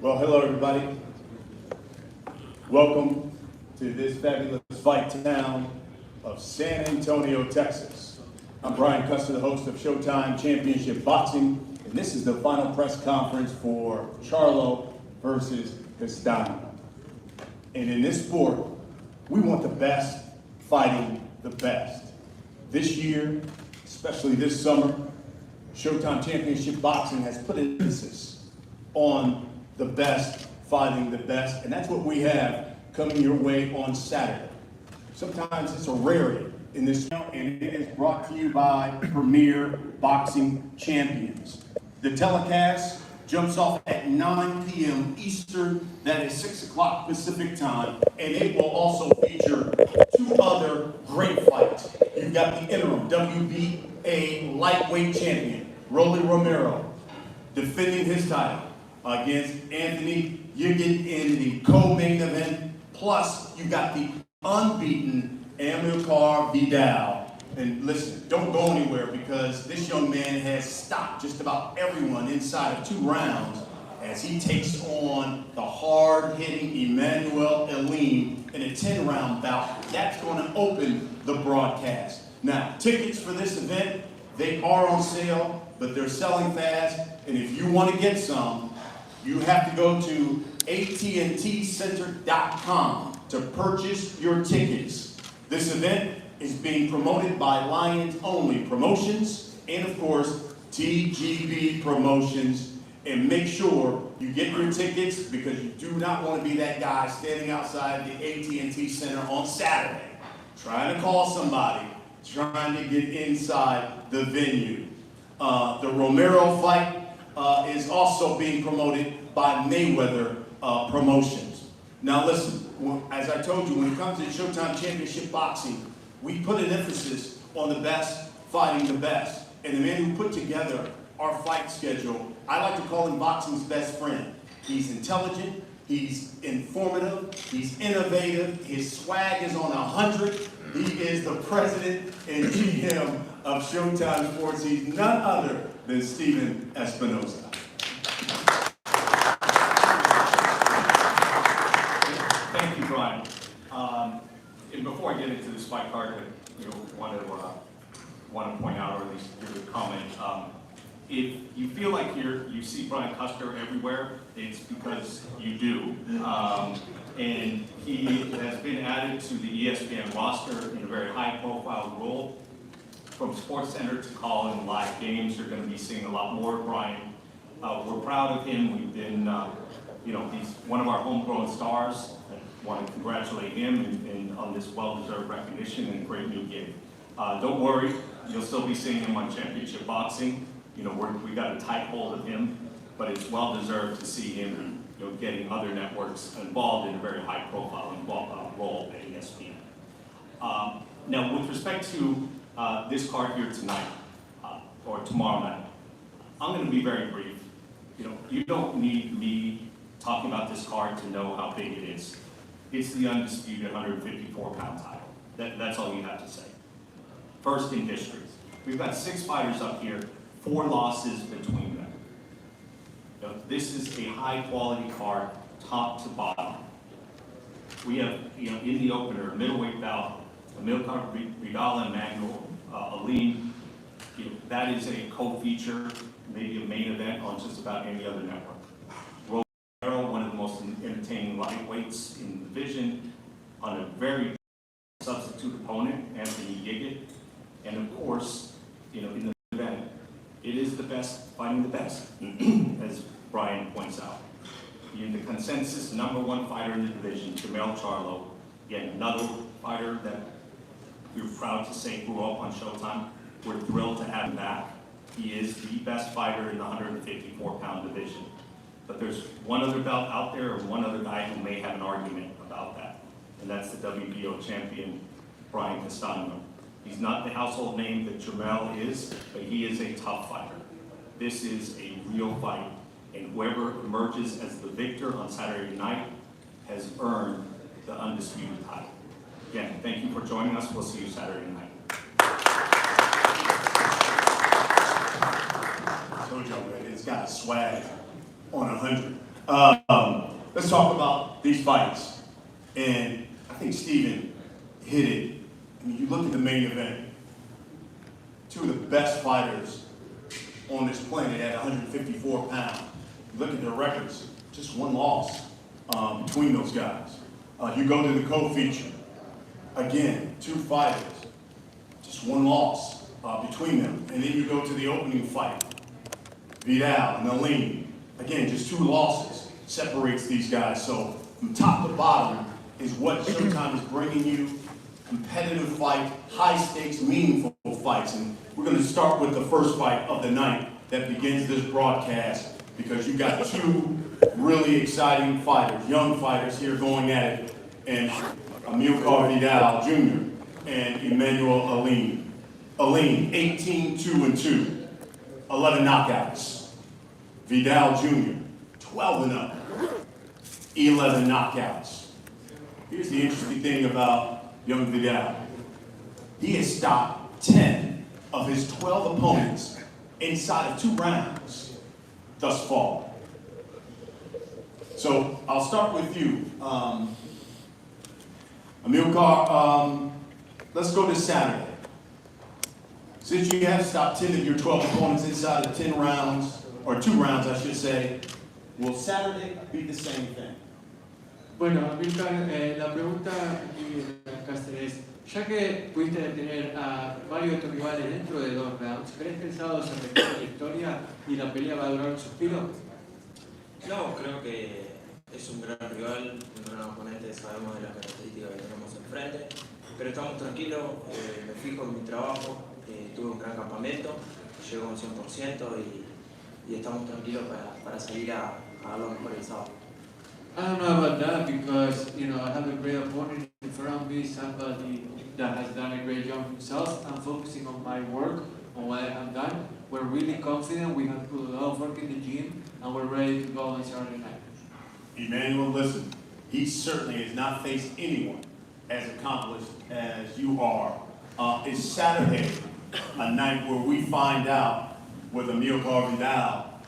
Well, hello everybody. Welcome to this fabulous fight town of San Antonio, Texas. I'm Brian Custer, the host of Showtime Championship Boxing, and this is the final press conference for Charlo versus Castaño. And in this sport, we want the best fighting the best. This year, especially this summer, Showtime Championship Boxing has put an emphasis on the best fighting the best, and that's what we have coming your way on Saturday. Sometimes it's a rarity in this channel, and it is brought to you by Premier Boxing Champions. The telecast jumps off at 9 p.m. Eastern, that is 6 o'clock Pacific time, and it will also feature two other great fights. You've got the interim WBA lightweight champion, Rolly Romero, defending his title against Anthony Yiggin in the co-main event. Plus, you got the unbeaten Amilcar Vidal. And listen, don't go anywhere because this young man has stopped just about everyone inside of 2 rounds as he takes on the hard-hitting Emmanuel Elim in a 10-round bout. That's going to open the broadcast. Now, tickets for this event, they are on sale, but they're selling fast. And if you want to get some, you have to go to AT&TCenter.com to purchase your tickets. This event is being promoted by Lions Only Promotions and, of course, TGB Promotions. And make sure you get your tickets because you do not want to be that guy standing outside the AT&T Center on Saturday trying to call somebody, trying to get inside the venue. The Romero fight is also being promoted by Mayweather Promotions. Now listen, as I told you, when it comes to Showtime Championship Boxing, we put an emphasis on the best fighting the best. And the man who put together our fight schedule, I like to call him boxing's best friend. He's intelligent, he's informative, he's innovative, his swag is on 100. He is the president and GM of Showtime Sports. He's none other than Steven Espinosa. Thank you, Brian. And before I get into this fight card, I want to point out, or at least give a comment. If you feel like you see Brian Custer everywhere, it's because you do. And he has been added to the ESPN roster in a very high-profile role. From SportsCenter to calling live games, you're going to be seeing a lot more of Brian. We're proud of him. We've been, he's one of our homegrown stars. I want to congratulate him on this well-deserved recognition and great new gig. Don't worry, you'll still be seeing him on Championship Boxing. We got a tight hold of him, but it's well-deserved to see him, getting other networks involved in a very high-profile role at ESPN. Now, with respect to this card here tonight, or tomorrow night, I'm going to be very brief. You don't need me talking about this card to know how big it is. It's the undisputed 154-pound title. That's all you have to say. First in history. We've got 6 fighters up here, 4 losses between them. This is a high-quality card, top to bottom. We have, in the opener, middleweight bout, Amilcar Vidal and Manuel Aline. That is a co-feature, maybe a main event on just about any other network. One of the most entertaining lightweights in the division, on a very substitute opponent, Anthony Giggett. And of course, in the event, it is the best fighting the best, as Brian points out. The consensus #1 fighter in the division, JERMELL CHARLO, again, another fighter that we're proud to say grew up on Showtime. We're thrilled to have him back. He is the best fighter in the 154-pound division. But there's one other belt out there, or one other guy who may have an argument about that, and that's the WBO champion, Brian Castaño. He's not the household name that JERMELL is, but he is a tough fighter. This is a real fight, and whoever emerges as the victor on Saturday night has earned the undisputed title. Again, thank you for joining us. We'll see you Saturday night. I told y'all, man, it's got a swag on 100. Let's talk about these fights. And I think Steven hit it. I mean, you look at the main event, 2 of the best fighters on this planet at 154 pounds. You look at their records, just 1 loss between those guys. You go to the co-feature, again, 2 fighters, just 1 loss between them. And then you go to the opening fight, Vidal and Aline. Again, just 2 losses separates these guys. So from top to bottom is what Showtime is bringing you. Competitive fight, high stakes, meaningful fights. And we're going to start with the first fight of the night that begins this broadcast, because you've got 2 really exciting fighters, young fighters here going at it. And Amilcar Vidal Jr. and Emmanuel Aline. Aline, 18-2-2, 11 knockouts. Vidal Jr., 12-0, 11 knockouts. Here's the interesting thing about young Vidal. He has stopped 10 of his 12 opponents inside of 2 rounds thus far. So I'll start with you. Amilcar, let's go to Saturday. Since you have stopped 10 of your 12 opponents inside of 10 rounds, or 2 rounds, I should say, will Saturday be the same thing? Bueno, Amilcar, la pregunta aquí en Cáceres es, ya que pudiste detener a varios de tus rivales dentro de 2 rounds, ¿crees que el sábado se repite la historia y la pelea va a durar un suspiro? No, creo que es un gran rival, un gran oponente, sabemos de las características que tenemos enfrente, pero estamos tranquilos, me fijo en mi trabajo, tuve un gran campamento, llego un 100% y estamos tranquilos para salir a dar lo mejor el sábado. I don't know about that because, I have a great opponent in front of me, somebody that has done a great job himself. I'm focusing on my work, on what I have done, we're really confident. We have put a lot of work in the gym, and we're ready to go on Saturday night. Emmanuel, listen, he certainly has not faced anyone as accomplished as you are. Is Saturday a night where we find out what Emil Vidal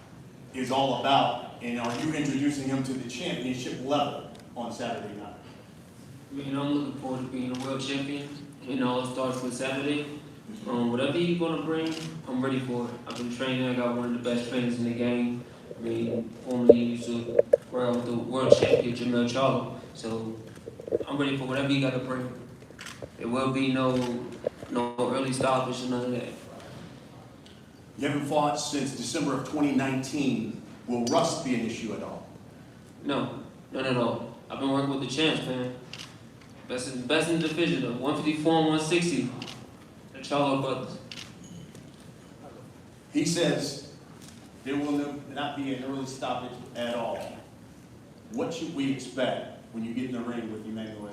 is all about, and are you introducing him to the championship level on Saturday night? I mean, I'm looking forward to being a world champion. You know, it starts with Saturday. Whatever he's gonna bring, I'm ready for it. I've been training. I got one of the best trainers in the game. I mean, formerly used to work with the world champion JERMELL CHARLO. So I'm ready for whatever he got to bring. There will be no early stoppage or none of that. You haven't fought since December of 2019. Will rust be an issue at all? No, none at all. I've been working with the champs, man. Best in the division, though. 154 and 160. The Charlo brothers. He says there will not be an early stoppage at all. What should we expect when you get in the ring with Emmanuel?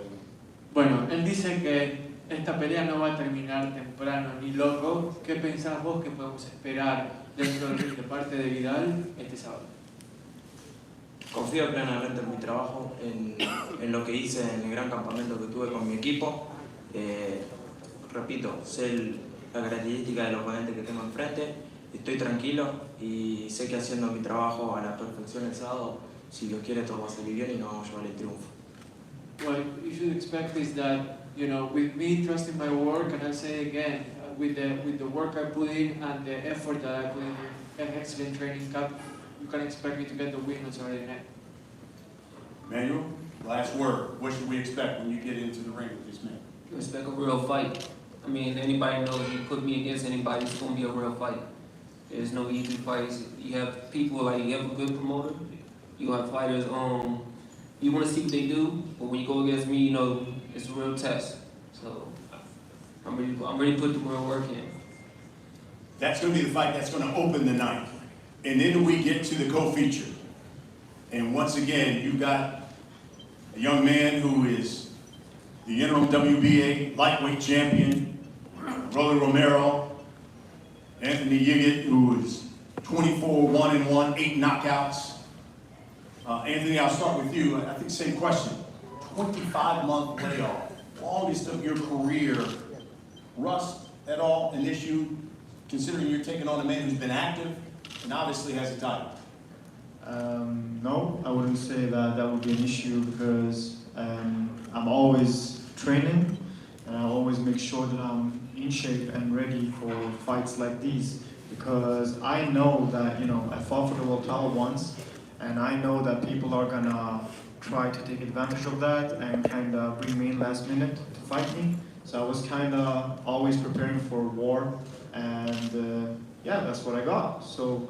Bueno, él dice que esta pelea no va a terminar temprano ni loco. ¿Qué pensás vos que podemos esperar dentro del ring de parte de Vidal este sábado? Confío plenamente en mi trabajo, en lo que hice en el gran campamento que tuve con mi equipo. Repito, sé la característica del oponente que tengo enfrente, estoy tranquilo y sé que haciendo mi trabajo a la perfección el sábado, si Dios quiere, todo va a salir bien y nos vamos a llevar el triunfo. What you should expect is that, you know, with me trusting my work, and I'll say again, with the work I put in and the effort that I put in an excellent training camp, you can expect me to get the win on Saturday night. Emmanuel, last word. What should we expect when you get into the ring with this man? You expect a real fight. I mean, anybody knows you put me against anybody, it's going to be a real fight. There's no easy fights. You have people like, you have a good promoter, you have fighters, you want to see what they do, but when you go against me, you know, it's a real test. So, I'm ready to put the real work in. That's going to be the fight that's going to open the night. And then we get to the co-feature. And once again, you got a young man who is the interim WBA lightweight champion, Rolly Romero, Anthony Yiggett, who is 24-1-1, 8 knockouts. Anthony, I'll start with you. I think same question. 25-month layoff, longest of your career. Rust at all an issue, considering you're taking on a man who's been active and obviously has a title? No, I wouldn't say that would be an issue because I'm always training and I always make sure that I'm in shape and ready for fights like these because I know that, you know, I fought for the world title once and I know that people are gonna try to take advantage of that and kind of bring me in last minute to fight me. So I was kind of always preparing for war and yeah, that's what I got. So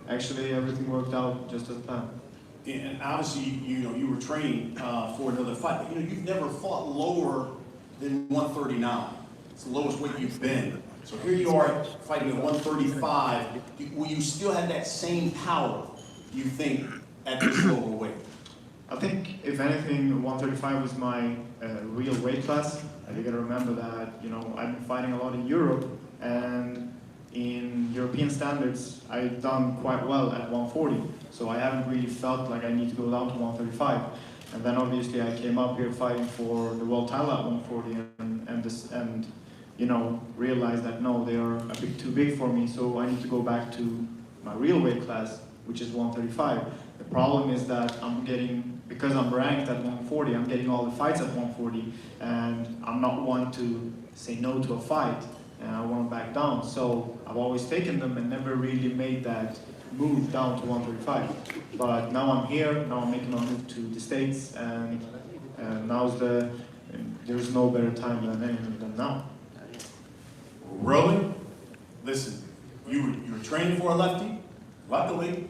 actually everything worked out just as planned. And obviously, you know, you were training for another fight, but you know, you've never fought lower than 139. It's the lowest weight you've been. So here you are fighting at 135. Will you still have that same power, you think, at this lower weight? I think, if anything, 135 was my real weight class. You gotta remember that, you know, I've been fighting a lot in Europe, and in European standards, I've done quite well at 140. So I haven't really felt like I need to go down to 135. And then obviously I came up here fighting for the world title at 140 and you know, realized that no, they are a bit too big for me, so I need to go back to my real weight class, which is 135. The problem is that because I'm ranked at 140, I'm getting all the fights at 140, and I'm not one to say no to a fight, and I want to back down. So I've always taken them and never really made that move down to 135. But now I'm here, now I'm making my move to the States, and there's no better time than now. Rolly, listen, you were training for a lefty. Luckily,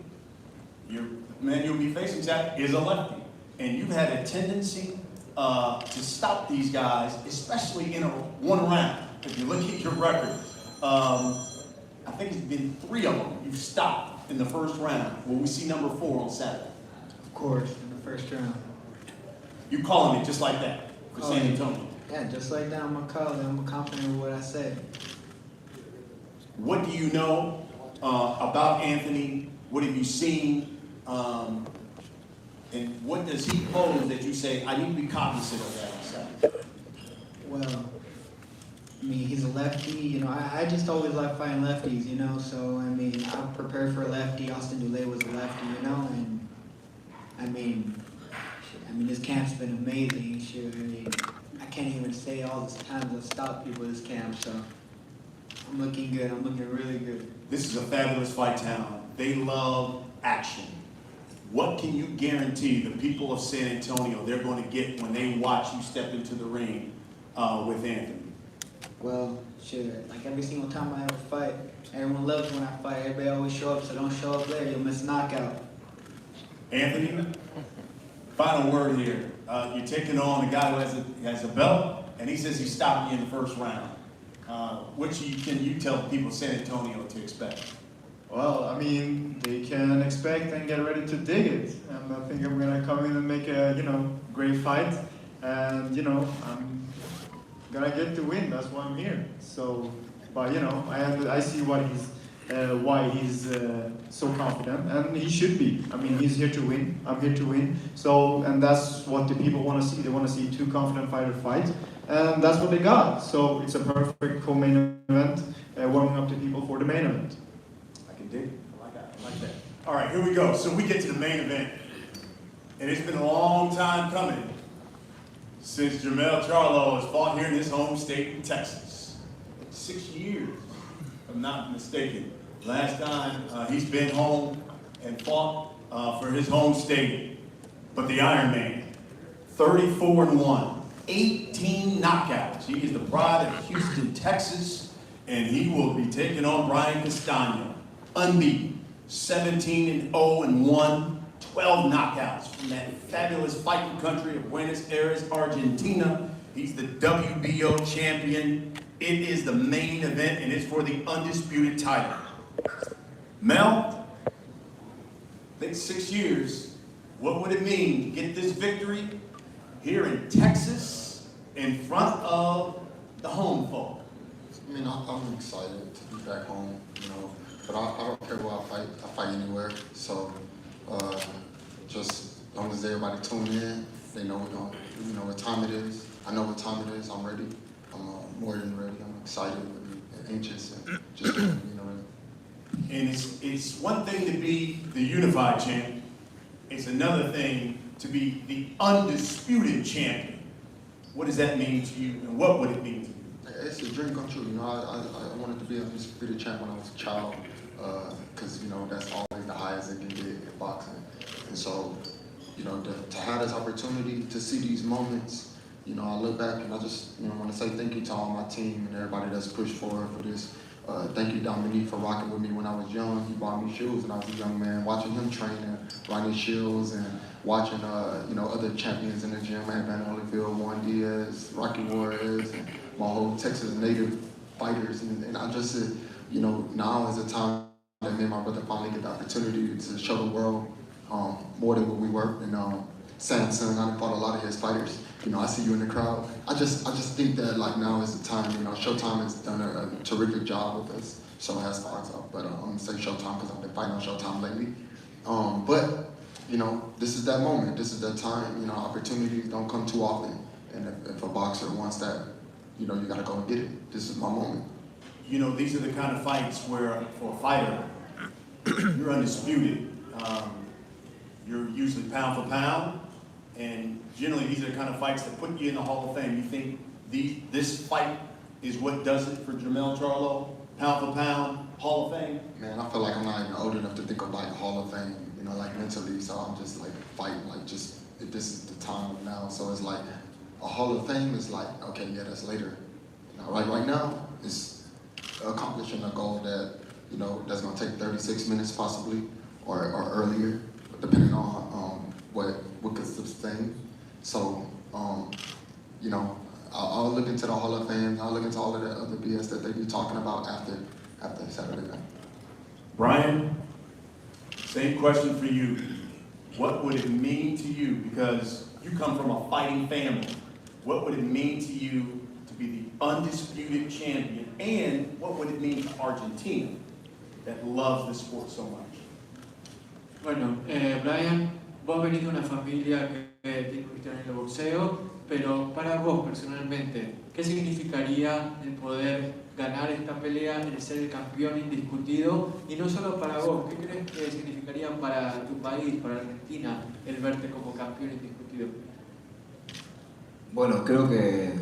your man you'll be facing, Zach, is a lefty. And you've had a tendency to stop these guys, especially in one round. If you look at your record, I think it's been 3 of them you've stopped in the first round. Will we see number 4 on Saturday? Of course, in the first round. You calling it just like that for San Antonio? Yeah, just like that, I'm gonna call it. I'm confident with what I said. What do you know about Anthony? What have you seen? And what does he pose that you say, I need to be cognizant of that? Well, I mean, he's a lefty. You know, I just always like fighting lefties. You know, so I mean, I'm prepared for a lefty. Austin Dulé was a lefty. You know, and I mean, this camp's been amazing. Shoot, I mean, I can't even say all the times I've stopped people this camp. So I'm looking good. I'm looking really good. This is a fabulous fight town. They love action. What can you guarantee the people of San Antonio they're going to get when they watch you step into the ring with Anthony? Well, sure. Like every single time I ever fight, everyone loves when I fight. Everybody always show up, so don't show up later. You'll miss a knockout. Anthony, final word here. You're taking on a guy who has a belt, and he says he stopped you in the first round. What can you tell the people of San Antonio to expect? Well, I mean, they can expect and get ready to dig it. And I think I'm gonna come in and make a, great fight. And, I'm gonna get the win. That's why I'm here. So, but, I see why he's so confident, and he should be. I mean, he's here to win. I'm here to win. So, and that's what the people want to see. They want to see two confident fighters fight, and that's what they got. So it's a perfect co-main event, warming up the people for the main event. I can dig it. I like that. I like that. All right, here we go. So we get to the main event, and it's been a long time coming since JERMELL CHARLO has fought here in his home state in Texas. 6 years, if I'm not mistaken. Last time he's been home and fought for his home state. But the Iron Man, 34-1, 18 knockouts. He is the pride of Houston, Texas, and he will be taking on Brian Castaño, unbeaten, 17-0-1, 12 knockouts from that fabulous fighting country of Buenos Aires, Argentina. He's the WBO champion. It is the main event, and it's for the undisputed title. Mel, I think 6 years, what would it mean to get this victory here in Texas in front of the home folk? I mean, I'm excited to be back home, but I don't care where I fight. I fight anywhere. So just as long as everybody tune in, they know what time it is. I know what time it is. I'm ready. I'm more than ready. I'm excited and anxious and just ready. And it's one thing to be the unified champion. It's another thing to be the undisputed champion. What does that mean to you, and what would it mean to you? It's a dream come true. I wanted to be a undisputed champ when I was a child, because that's always the highest it can get in boxing. And so, to have this opportunity to see these moments, I look back and I just want to say thank you to all my team and everybody that's pushed forward for this. Thank you, Dominique, for rocking with me when I was young. He bought me shoes when I was a young man. Watching him train and riding shields and watching, other champions in the gym. I had Van Holyfield, Juan Diaz, Rocky Juarez, and my whole Texas native fighters. And I just said, now is the time that me and my brother finally get the opportunity to show the world more than what we were. And Samson, I fought a lot of his fighters. I see you in the crowd. I just think that now is the time. Showtime has done a terrific job with us. So has Fox out, but I'm gonna say Showtime because I've been fighting on Showtime lately. But this is that moment. This is that time. Opportunities don't come too often, and if a boxer wants that, you gotta go and get it. This is my moment. These are the kind of fights where, for a fighter, you're undisputed. You're usually pound for pound. And generally, these are the kind of fights that put you in the Hall of Fame. You think this fight is what does it for JERMELL CHARLO? Pound for pound, Hall of Fame? Man, I feel like I'm not even old enough to think about Hall of Fame, mentally. So I'm just fighting, if this is the time now. So it's a Hall of Fame is okay, yeah, that's later. Right now, it's accomplishing a goal that, that's gonna take 36 minutes possibly, or earlier, depending on what could sustain. So, I'll look into the Hall of Fame. I'll look into all of that other BS that they be talking about after Saturday night. Brian, same question for you. What would it mean to you, because you come from a fighting family, what would it mean to you to be the undisputed champion, and what would it mean to Argentina that loves this sport so much? Bueno, Brian, vos venís de una familia que tiene cuestión en el boxeo, pero para vos personalmente, ¿qué significaría el poder ganar esta pelea, el ser el campeón indiscutido? Y no solo para vos, ¿qué crees que significaría para tu país, para Argentina, el verte como campeón indiscutido? Bueno, creo que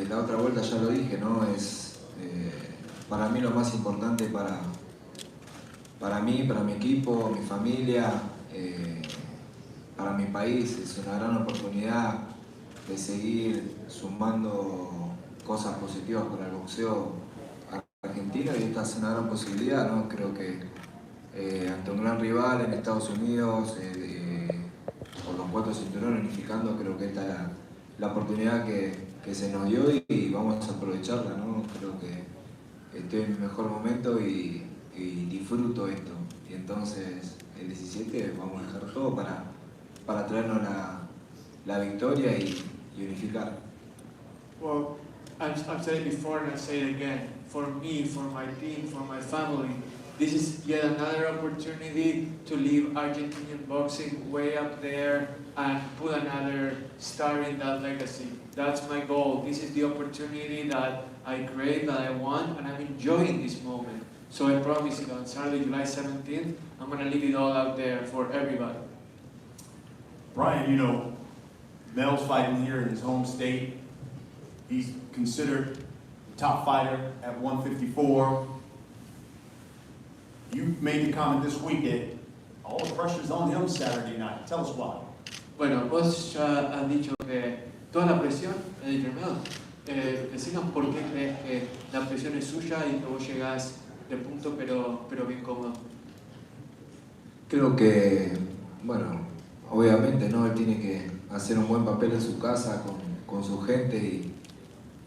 la otra vuelta ya lo dije, ¿no? Es para mí lo más importante para mí, para mi equipo, mi familia, para mi país. Es una gran oportunidad de seguir sumando cosas positivas para el boxeo argentino y esta es una gran posibilidad, ¿no? Creo que ante un gran rival en Estados Unidos, con los 4 cinturones unificando, creo que esta es la oportunidad que se nos dio y vamos a aprovecharla, ¿no? Creo que estoy en mi mejor momento y disfruto esto. Y entonces el 17 vamos a dejar todo para traernos la victoria y unificar. Well, I've said it before and I'll say it again. For me, for my team, for my family, this is yet another opportunity to leave Argentinian boxing way up there and put another star in that legacy. That's my goal. This is the opportunity that I crave, that I want, and I'm enjoying this moment. So I promise you on Saturday, July 17th, I'm going to leave it all out there for everybody. Brian, you know, Mel's fighting here in his home state. He's considered the top fighter at 154. You made the comment this week that all the pressure's on him Saturday night. Tell us why. Bueno, vos ya has dicho que toda la presión es de JERMELL. Decinos por qué crees que la presión es suya y que vos llegás de punto pero bien cómodo. Creo que, bueno, obviamente, ¿no? Él tiene que hacer un buen papel en su casa con su gente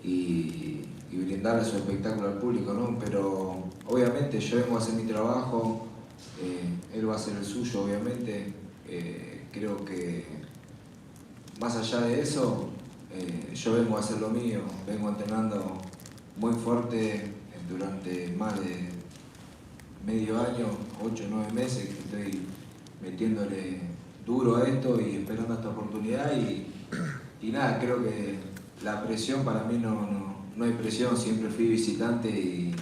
y brindarle su espectáculo al público, ¿no? Pero obviamente yo vengo a hacer mi trabajo, él va a hacer el suyo, obviamente. Creo que más allá de eso, yo vengo a hacer lo mío, vengo entrenando muy fuerte durante más de medio año, 8 o 9 meses que estoy metiéndole duro a esto y esperando esta oportunidad y nada, creo que la presión para mí no hay presión, siempre fui visitante y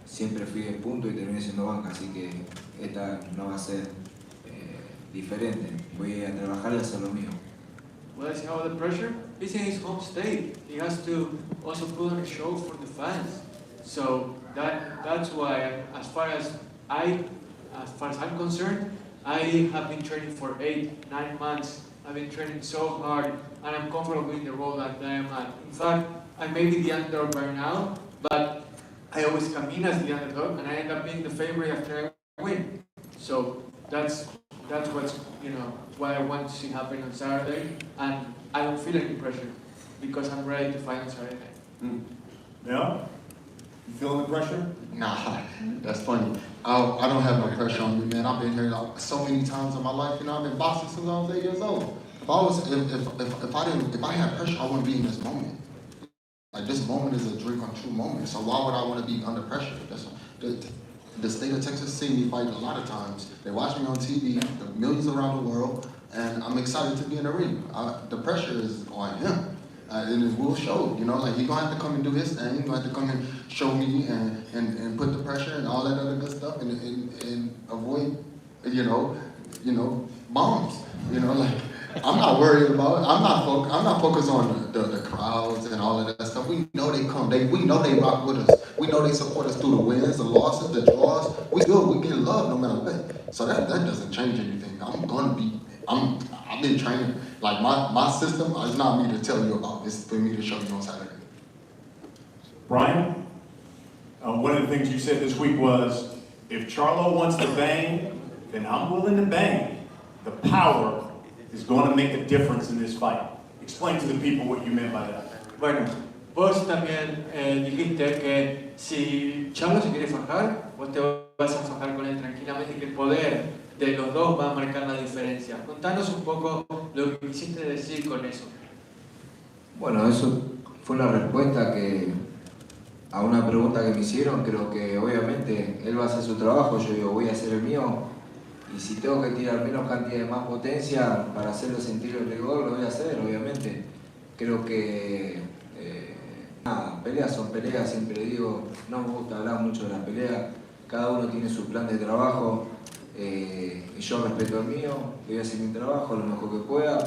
siempre fui de punto y terminé siendo banca, así que esta no va a ser diferente, voy a trabajar y hacer lo mío. Well, I see how the pressure is in his home state. He has to also put on a show for the fans. So that's why, as far as I'm concerned, I have been training for 8-9 months. I've been training so hard, and I'm comfortable in the role that I am at. In fact, I may be the underdog right now, but I always come in as the underdog, and I end up being the favorite after I win. So that's what's what I want to see happen on Saturday, and I don't feel any pressure because I'm ready to fight on Saturday night. Yeah? You feeling the pressure? Nah, that's funny. I don't have no pressure on me, man. I've been here so many times in my life. You know, I've been boxing since I was 8 years old. If I had pressure, I wouldn't be in this moment. Like, this moment is a dream come true moment. So why would I want to be under pressure? The state of Texas see me fight a lot of times. They watch me on TV, the millions around the world, and I'm excited to be in the ring. The pressure is on him. And it will show, like he's gonna have to come and do his thing. He's gonna have to come and show me and put the pressure and all that other good stuff and avoid, bombs. Like I'm not worried about it. I'm not focused on the crowds and all of that stuff. We know they come. We know they rock with us. We know they support us through the wins, the losses, the draws. We get love no matter what. So that doesn't change anything. I've been training. Like my system is not me to tell you about. It's for me to show you on Saturday. Brian, one of the things you said this week was, if Charlo wants to bang, then I'm willing to bang. The power is going to make a difference in this fight. Explain to the people what you meant by that. Bueno, vos también dijiste que si Charlo se quiere fajar, vos te vas a fajar con él tranquilamente y que el poder de los dos va a marcar la diferencia. Contanos un poco lo que quisiste decir con eso. Bueno, eso fue una respuesta que a una pregunta que me hicieron, creo que obviamente él va a hacer su trabajo, yo digo, voy a hacer el mío. Y si tengo que tirar menos cantidad de más potencia para hacerlo sentir el rigor, lo voy a hacer, obviamente. Creo que nada, peleas son peleas, siempre digo, no me gusta hablar mucho de las peleas, cada uno tiene su plan de trabajo, y yo respeto el mío, voy a hacer mi trabajo lo mejor que pueda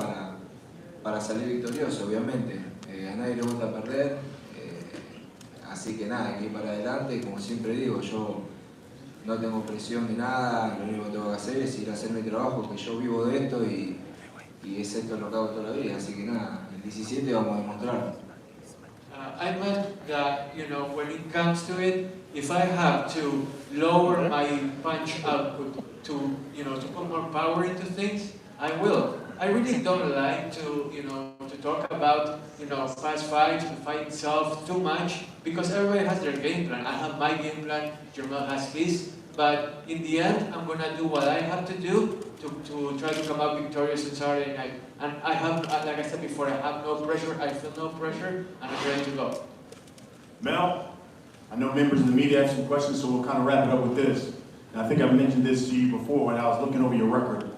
para salir victorioso, obviamente. A nadie le gusta perder, así que nada, hay que ir para adelante, como siempre digo, yo no tengo presión de nada, lo único que tengo que hacer es ir a hacer mi trabajo, que yo vivo de esto y es esto lo que hago toda la vida, así que nada, el 17 vamos a demostrar. I meant that, you know, when it comes to it, if I have to lower my punch output to, you know, to put more power into things, I will. I really don't like to, you know, to talk about, you know, fast fights, the fight itself too much, because everybody has their game plan. I have my game plan, Jermell has his, but in the end, I'm gonna do what I have to do to try to come out victorious on Saturday night. And I have, like I said before, I have no pressure, I feel no pressure, and I'm ready to go. Mel, I know members of the media have some questions, so we'll kind of wrap it up with this. And I think I mentioned this to you before when I was looking over your record.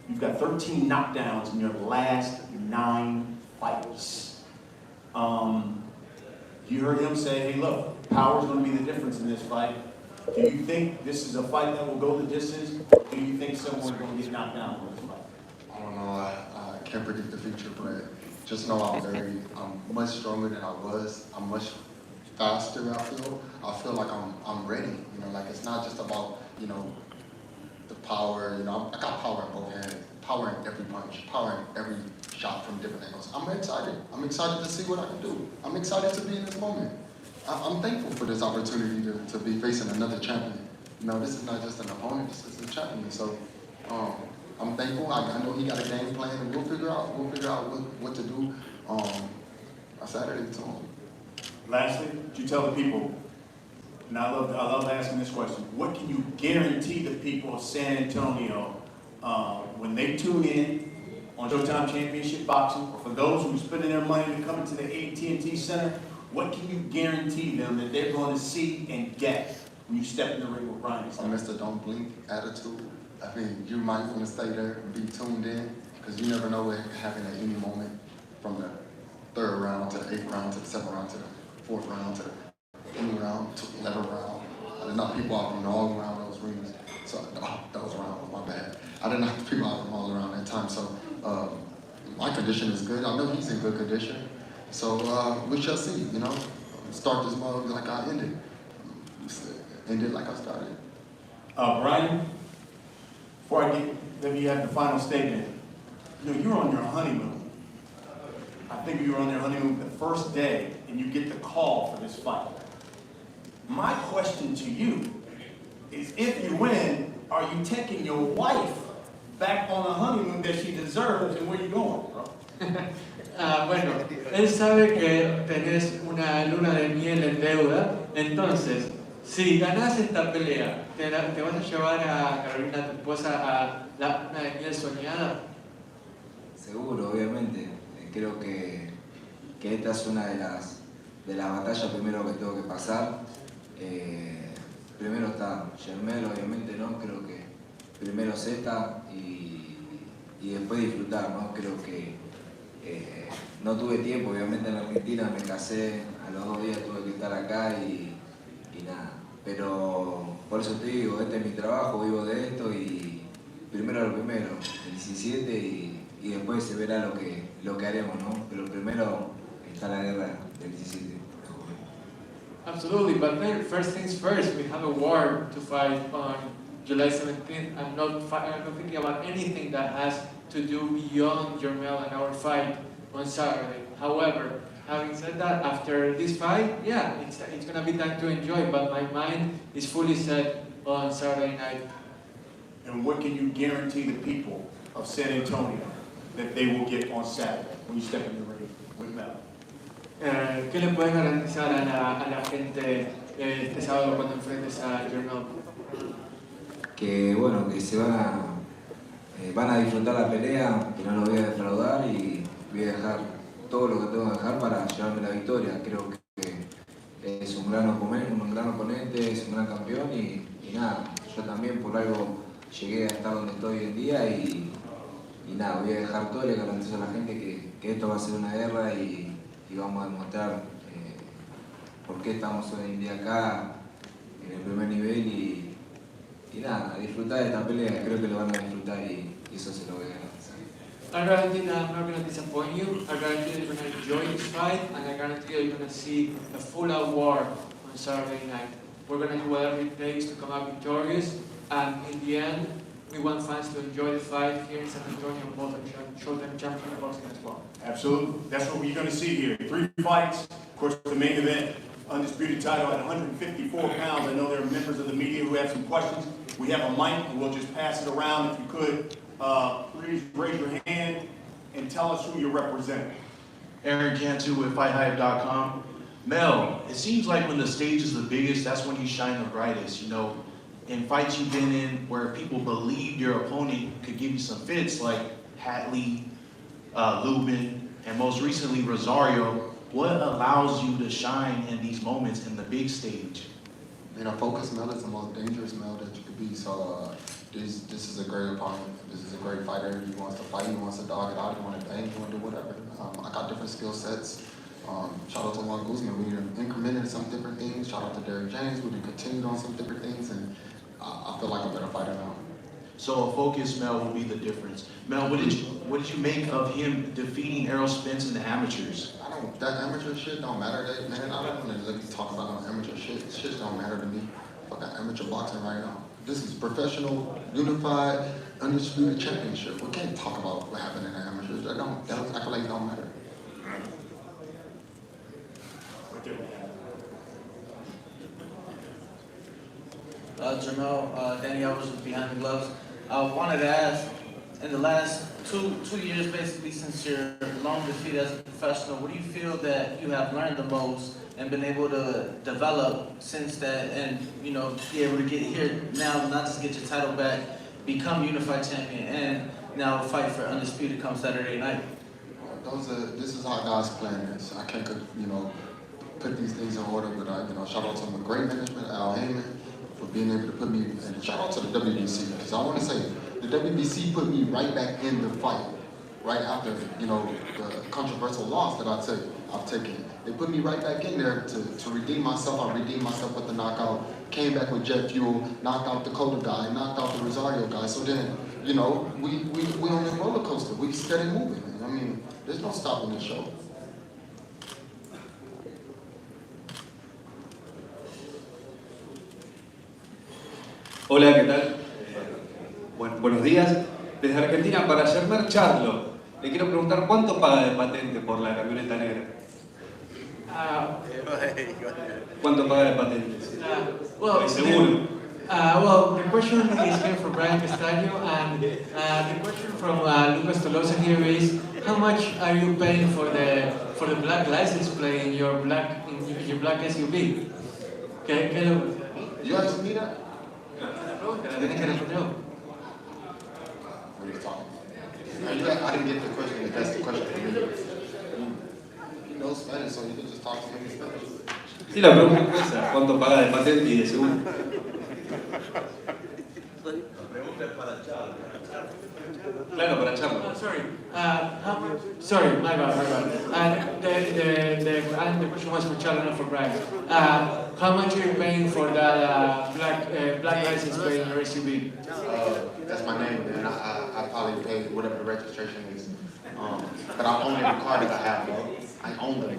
You've got 13 knockdowns in your last 9 fights. You heard him say, hey, look, power's going to be the difference in this fight. Do you think this is a fight that will go the distance, or do you think someone's going to get knocked down for this fight? I don't know. I can't predict the future, but just know I'm much stronger than I was. I'm much faster. I feel like I'm ready. You know, like it's not just about, you know, the power. You know, I got power in both hands, power in every punch, power in every shot from different angles. I'm excited. I'm excited to see what I can do. I'm excited to be in this moment. I'm thankful for this opportunity to be facing another champion. You know, this is not just an opponent, this is a champion. So I'm thankful. I know he got a game plan, and we'll figure out what to do on Saturday to him. Lastly, would you tell the people, and I love asking this question, what can you guarantee the people of San Antonio when they tune in on Showtime Championship Boxing, or for those who are spending their money to come into the AT&T Center, what can you guarantee them that they're going to see and get when you step in the ring with Brian? Mr. Don't Blink attitude. I mean, you might want to stay there and be tuned in, because you never know what can happen at any moment, from the 3rd round to the 8th round to the 7th round to the 4th round to the 8th round to the 11th round. I did knock people out from all around those rings. So those rounds, my bad. I did knock people out from all around that time. So my condition is good. I know he's in good condition. So we shall see, you know. Start this mug like I ended. End it like I started. Brian, before I get, maybe you have the final statement. You know, you're on your honeymoon. I think you were on your honeymoon the first day, and you get the call for this fight. My question to you is, if you win, are you taking your wife back on the honeymoon that she deserves, and where you going, bro? Bueno, él sabe que tenés una luna de miel en deuda, entonces, si ganás esta pelea, ¿te vas a llevar a Carolina, tu esposa, a la luna de miel soñada? Seguro, obviamente. Creo que esta es una de las batallas primero que tengo que pasar. Primero está Jermell, obviamente, ¿no? Creo que primero es esta y después disfrutar, ¿no? Creo que no tuve tiempo, obviamente en Argentina me casé, a los 2 días tuve que estar acá y nada. Pero por eso te digo, este es mi trabajo, vivo de esto y primero lo primero, el 17 y después se verá lo que haremos, ¿no? Pero primero está la guerra del 17. Absolutely, but then first things first, we have a war to fight on July 17th. I'm not thinking about anything that has to do beyond Jermell and our fight on Saturday. However, having said that, after this fight, yeah, it's gonna be time to enjoy, but my mind is fully set on Saturday night. And what can you guarantee the people of San Antonio that they will get on Saturday when you step in the ring with Mel? ¿Qué le puedes garantizar a la gente este sábado cuando enfrentes a Jermell? Que bueno, que se van a disfrutar la pelea, que no lo voy a defraudar y voy a dejar todo lo que tengo que dejar para llevarme la victoria. Creo que es un gran oponente, es un gran campeón y nada, yo también por algo llegué a estar donde estoy hoy en día y nada, voy a dejar todo y le garantizo a la gente que esto va a ser una guerra y vamos a demostrar por qué estamos hoy en día acá en el primer nivel y nada, a disfrutar de esta pelea, creo que lo van a disfrutar y eso se lo voy a garantizar. I guarantee that I'm not going to disappoint you. I guarantee that you're going to enjoy this fight, and I guarantee that you're going to see a full-out war on Saturday night. We're going to do whatever it takes to come out victorious, and in the end, we want fans to enjoy the fight here in San Antonio, both and show them champion boxing as well. Absolutely. That's what we're going to see here. 3 fights. Of course, the main event, undisputed title at 154 pounds. I know there are members of the media who have some questions. We have a mic, and we'll just pass it around. If you could, please raise your hand and tell us who you're representing. Aaron Cantu with FightHype.com. Mel, it seems like when the stage is the biggest, that's when you shine the brightest. You know, in fights you've been in where people believed your opponent could give you some fits, like Hatley, Lubin, and most recently Rosario, what allows you to shine in these moments in the big stage? You know, focus Mel is the most dangerous Mel that you could be. So this is a great opponent. This is a great fighter. He wants to fight. He wants to dog it out. He wants to bang. He wants to do whatever. I got different skill sets. Shout out to Juan Guzman. We incremented some different things. Shout out to Derek James. We continued on some different things, and I feel like I'm a better fighter now. So a focused Mel will be the difference. Mel, what did you make of him defeating Errol Spence in the amateurs? That amateur shit don't matter, man. I don't want to talk about no amateur shit. Shit don't matter to me. Fuck that amateur boxing right now. This is professional, unified, undisputed championship. We can't talk about what happened in the amateurs. I feel like it don't matter. JERMELL, Danny Alvarez with Behind the Gloves. I wanted to ask, in the last two years, basically, since your long defeat as a professional, what do you feel that you have learned the most and been able to develop since that, and be able to get here now, not just get your title back, become unified champion, and now fight for undisputed come Saturday night? This is how God's plan is. I can't, put these things in order, but shout out to my great management, Al Heyman, for being able to put me, and shout out to the WBC, because I want to say, the WBC put me right back in the fight, right after, the controversial loss that I've taken. They put me right back in there to redeem myself. I redeemed myself with the knockout, came back with Jet Fuel, knocked out the Dakota guy, knocked out the Rosario guy. So then, we on the roller coaster. We steady moving. I mean, there's no stopping this show. Hola, ¿qué tal? Buenos días. Desde Argentina para JERMELL CHARLO. Le quiero preguntar cuánto paga de patente por la camioneta negra. ¿Cuánto paga de patente? Well, seguro. Well, the question is came from Brian Castaño, and the question from Lucas Tolosa here is, how much are you paying for the black license plate in your black SUV? You asked me that? Tienes que responderlo. What are you talking about? I didn't get the question, if that's the question for me. He knows Spanish, so you can just talk to him in Spanish. Sí, la pregunta es esa, ¿cuánto paga de patente y de seguro? La pregunta es para Charlo. Claro, para Charlo. Sorry, my bad. The question was for Charlo, not for Brian. How much are you paying for that black license plate in your SUV? That's my name, man. I probably pay whatever the registration is. But I own every car that I have, bro. I own them.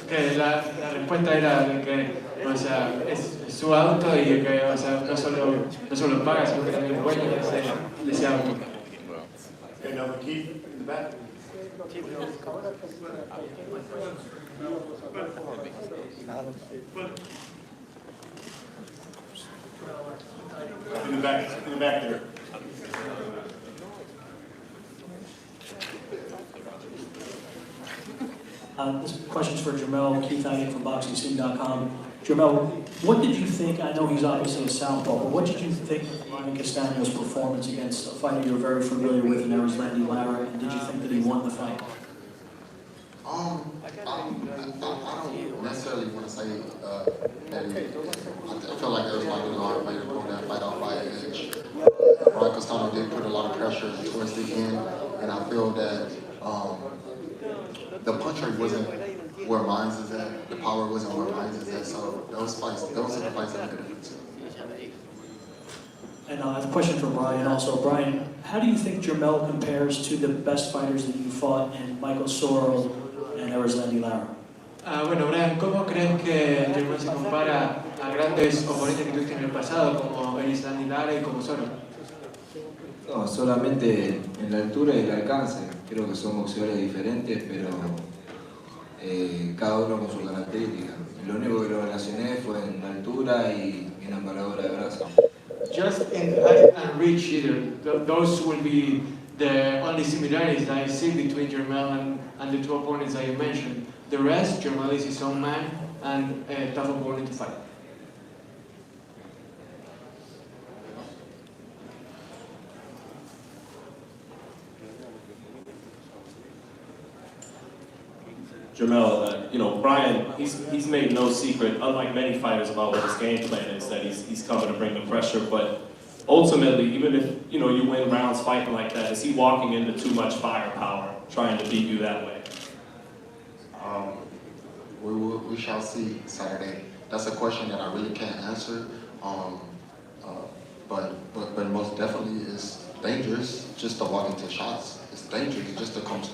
Que la respuesta era de que, o sea, es su auto y que, o sea, no solo paga, sino que también es dueño de ese auto. Okay, now Keith in the back. In the back there. This question's for JERMELL, Keith Heineck from BoxingScene.com. JERMELL, what did you think, I know he's obviously a southpaw, but what did you think of Brian Castaño's performance against a fighter you're very familiar with, and that was Randy Lara, and did you think that he won the fight? I don't necessarily want to say that I feel like everybody knows how to play that fight off by edge. Brian Castano did put a lot of pressure towards the end, and I feel that the punch rate wasn't where mine is at, the power wasn't where mine is at, so those are the fights that make a difference. And I have a question for Brian also. Brian, how do you think Jermell compares to the best fighters that you fought in Michael Sorrell and Erislandy Lara? Bueno, Brian, ¿cómo crees que Jermell se compara a grandes oponentes que tuviste en el pasado, como Erislandy Lara y como Sorrell? No, solamente en la altura y el alcance. Creo que son boxeadores diferentes, pero cada uno con sus características. Lo único que lo relacioné fue en la altura y en la envergadura de brazo. Just in height and reach either. Those will be the only similarities that I see between Jermell and the two opponents that you mentioned. The rest, Jermell is his own man and a tough opponent to fight. Jermell, Brian, he's made no secret, unlike many fighters, about what his game plan is, that he's coming to bring the pressure, but ultimately, even if, you win rounds fighting like that, is he walking into too much firepower, trying to beat you that way? We shall see Saturday. That's a question that I really can't answer, but most definitely it's dangerous just to walk into shots. It's dangerous just to come to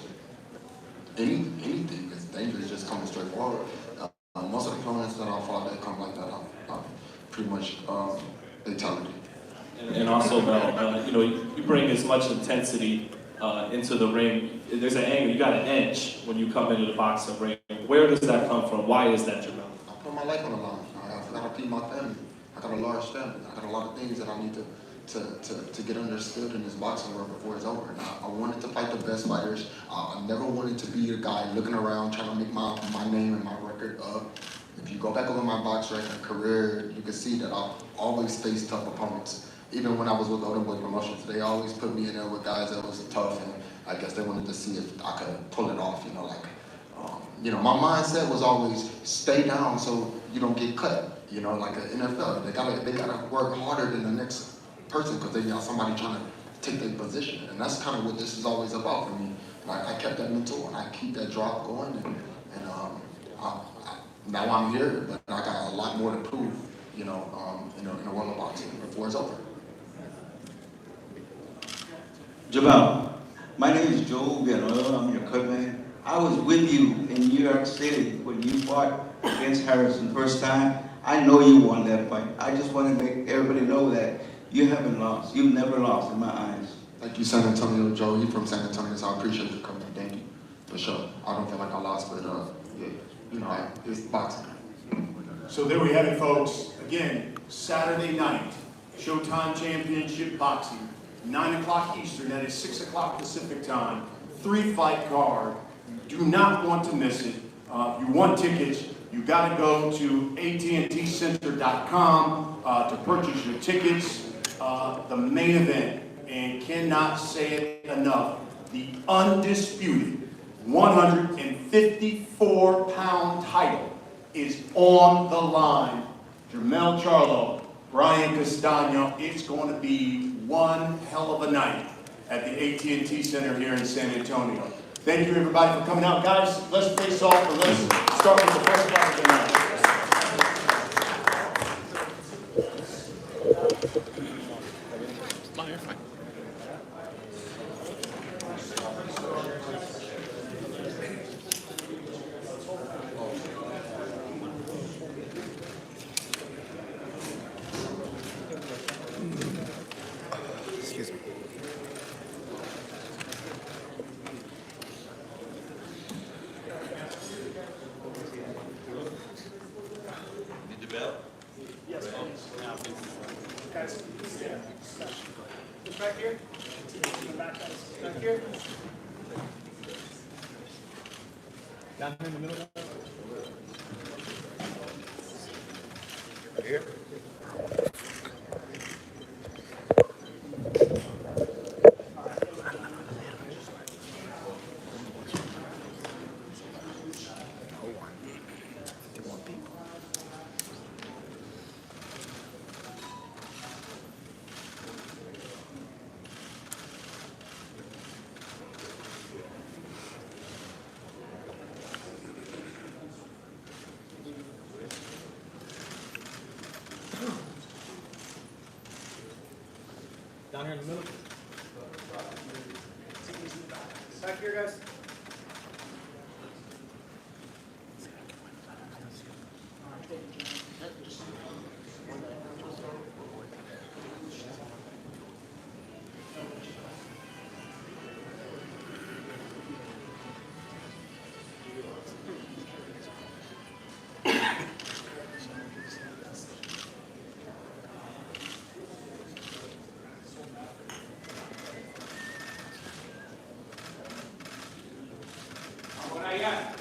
anything. It's dangerous just coming straight forward. Most of the opponents that I fought that come like that are pretty much fatality. And also, Mel, you bring as much intensity into the ring. There's an angle, you got an edge when you come into the boxing ring. Where does that come from? Why is that, Jermell? I put my life on the line. I got to feed my family. I got a large family. I got a lot of things that I need to get understood in this boxing world before it's over. And I wanted to fight the best fighters. I never wanted to be the guy looking around trying to make my name and my record up. If you go back over my box record career, you can see that I've always faced tough opponents. Even when I was with Golden Boy Promotions, they always put me in there with guys that was tough, and I guess they wanted to see if I could pull it off, my mindset was always stay down so you don't get cut, like an NFL. They gotta work harder than the next person because they got somebody trying to take their position, and that's kind of what this is always about for me. I kept that mental and I keep that drop going, and now I'm here, but I got a lot more to prove, in the world of boxing before it's over. Jermell, my name is Joe Villanueva. I'm your cut man. I was with you in New York City when you fought against Harrison the first time. I know you won that fight. I just want to make everybody know that you haven't lost. You've never lost in my eyes. Thank you, San Antonio, Joe. You're from San Antonio, so I appreciate you coming. Thank you, for sure. I don't feel like I lost, but it's boxing. So there we have it, folks. Again, Saturday night, Showtime Championship Boxing, 9 o'clock Eastern, that is 6 o'clock Pacific time, 3-fight card. You do not want to miss it. If you want tickets, you got to go to AT&TCenter.com to purchase your tickets. The main event, and cannot say it enough, the undisputed 154-pound title is on the line. Jermell Charlo, Brian Castaño. It's going to be one hell of a night at the AT&T Center here in San Antonio. Thank you, everybody, for coming out. Guys, let's face off, or let's start with the first fight of the night. Excuse me. Need your belt? Yes, guys, stand. Just back here. Back here. Down here in the middle. Here. Down here in the middle. Back here, guys.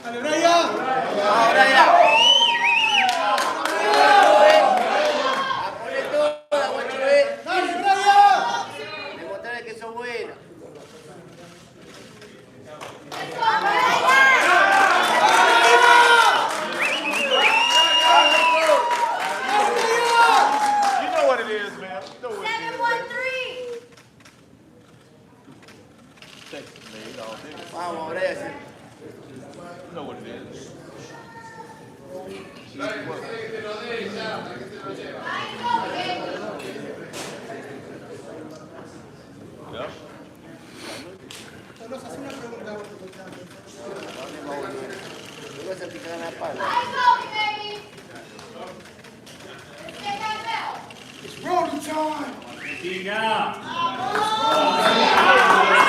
¡Dale, Brian! ¡Vamos, Brian! Demostrarle que sos bueno. You know what it is, man. You know what it is. 7-1-3. Vamos, Brian. You know what it is. Yep. Carlos, hace una pregunta. Luego se pican la pala. It's rolling time! King out. Vamos!